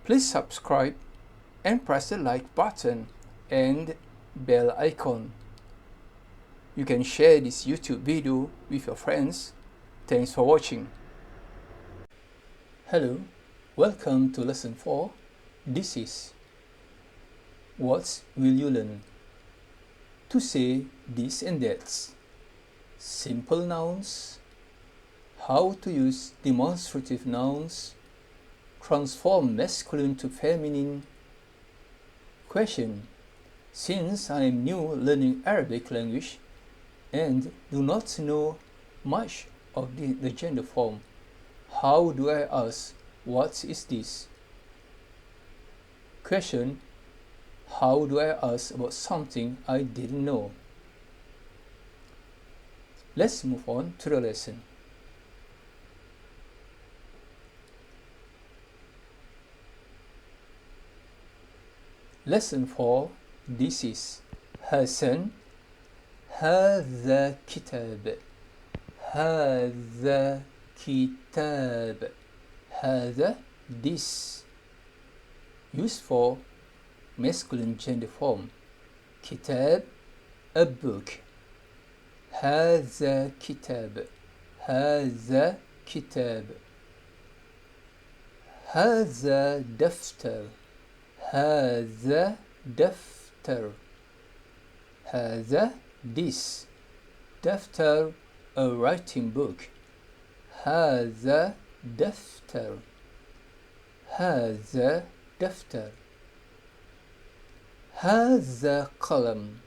Please subscribe and press the like button and bell icon. You can share this YouTube video with your friends. Thanks for watching. Hello, welcome to lesson 4. This is what will you learn? To say this and that. Simple nouns. How to use demonstrative nouns. Transform masculine to feminine. Question. Since I am new learning Arabic language and do not know much of the gender form, how do I ask, what is this? Question. How do I ask about something I didn't know? Let's move on to the lesson. Lesson 4. This is Hassan. هذا كتاب. هذا كتاب. هذا this. Used for masculine gender form. كتاب a book. هذا كتاب. هذا كتاب. هذا دفتر. هذا دفتر. هذا this. دفتر a writing book. هذا دفتر. هذا دفتر. هذا قلم.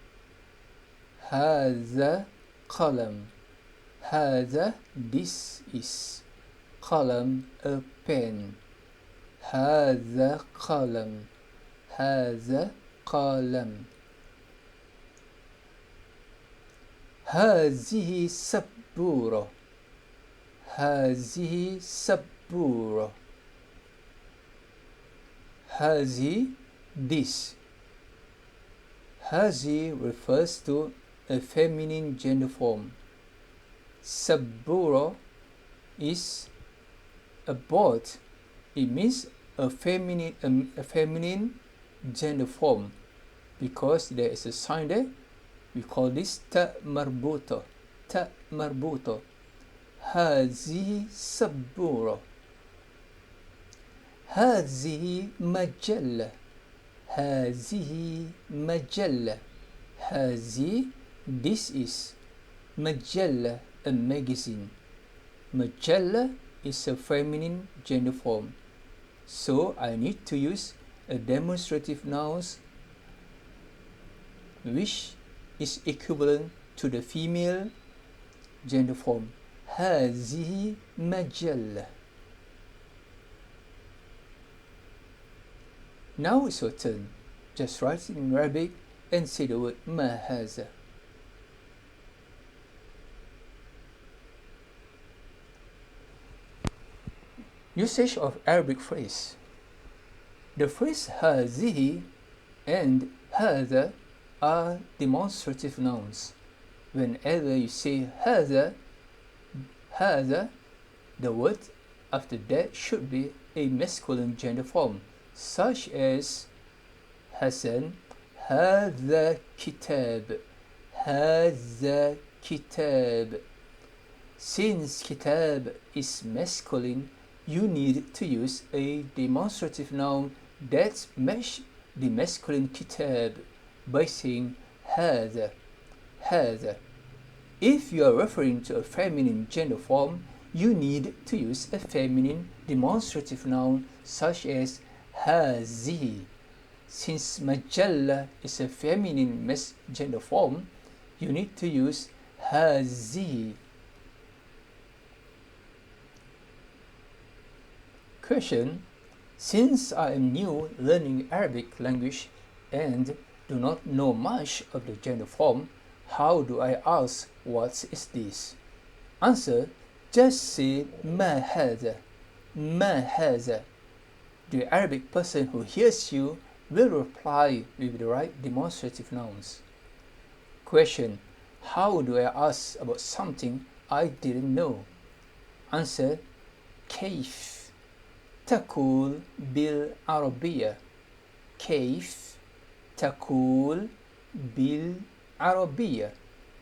هذا قلم. هذا this is. قلم a pen. هذا قلم. هذا قلم. هذه سبورة. هذه سبورة. هذه this. هذه refers to a feminine gender form. Sabura is a board. It means a feminine gender form because there is a sign there. We call this ta marbuta. Ta marbuta. هذه سبورة. هذه مجلة. هذه مجلة. هذه this is. مجلة a magazine. مجلة is a feminine gender form. So I need to use a demonstrative nouns which is equivalent to the female gender form. هذه مجلة. Now it's your turn. Just write it in Arabic and say the word ما هذا. Usage of Arabic phrase. The phrase هذه and هذا are demonstrative nouns. Whenever you say هذا, the word after that should be a masculine gender form, such as Hassan, هذا كتاب. هذا كتاب. Since kitab is masculine, you need to use a demonstrative noun that matches the masculine kitab by saying هذا. هذا. If you are referring to a feminine gender form, you need to use a feminine demonstrative noun such as هذه. Since مجلة is a feminine gender form, you need to use هذه. Question. Since I am new learning Arabic language and do not know much of the gender form, how do I ask what is this? Answer. Just say ما هذا. ما هذا. The Arabic person who hears you will reply with the right demonstrative nouns. Question. How do I ask about something I didn't know? Answer. كيف تقول بالعربية كيف تقول بالعربية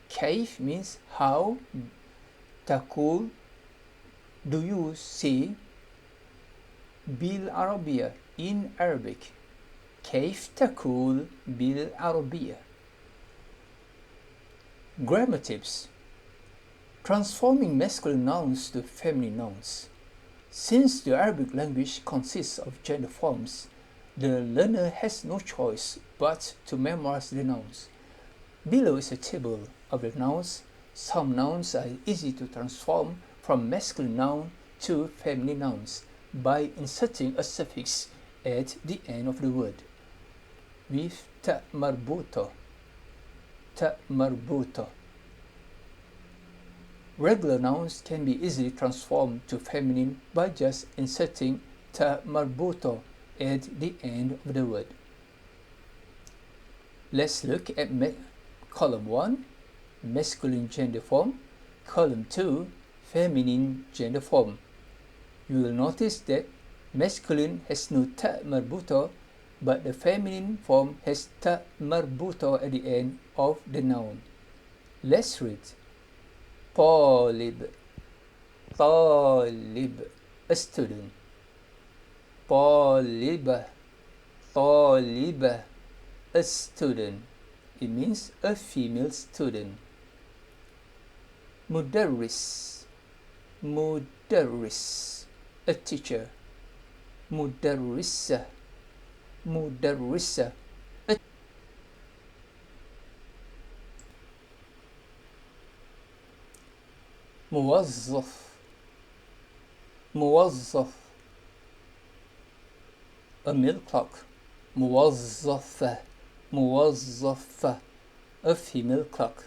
كيف means how تقول do you say بالعربية in Arabic كيف تقول بالعربية Grammar tips Transforming masculine nouns to feminine nouns. Since the Arabic language consists of gender forms, the learner has no choice but to memorize the nouns. Below is a table of the nouns. Some nouns are easy to transform from masculine noun to feminine nouns by inserting a suffix at the end of the word. With ta marbuto. Regular nouns can be easily transformed to feminine by just inserting ta marbuto at the end of the word. Let's look at column 1, masculine gender form, column 2, feminine gender form. You will notice that masculine has no ta marbuto, but the feminine form has ta marbuto at the end of the noun. Let's read. طالب a student طالبة a student it means a female student مدرس a teacher مدرسة موظف a milk clock موظفة a female clock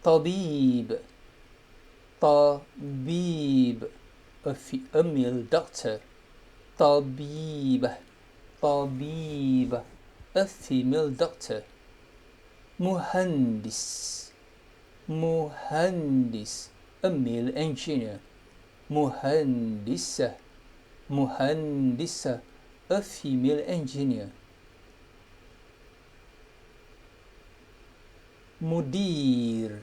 طبيب a male doctor طبيبة a female doctor مهندس a male engineer مهندسة a female engineer مدير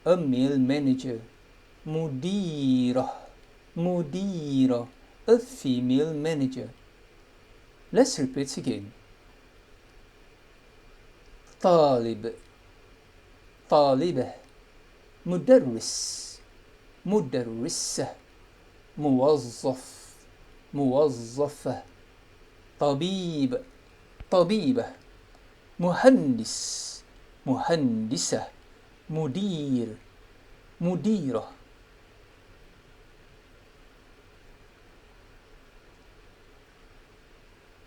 a male manager مديرة a female manager Let's repeat again طالبة مدرسة موظفة طبيبة مهندسة مديرة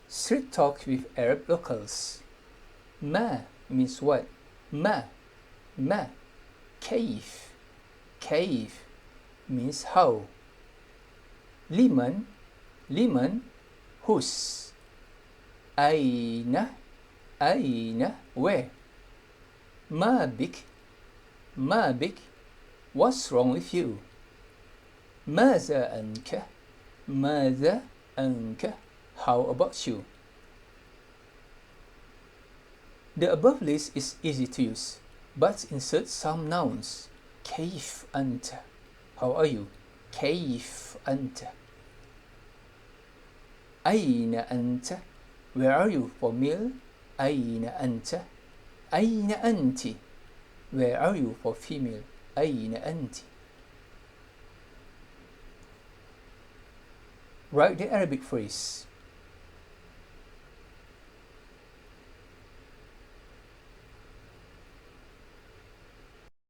Street talk with Arab locals ما means what ما كيف means how liman whose أين where ما بك what's wrong with you ماذا عنك how about you The above list is easy to use, but insert some nouns. كيف أنت? How are you? كيف أنت? أين أنت? Where are you for male? أين أنت? أين أنت? Where are you for female? أين أنت? Write the Arabic phrase.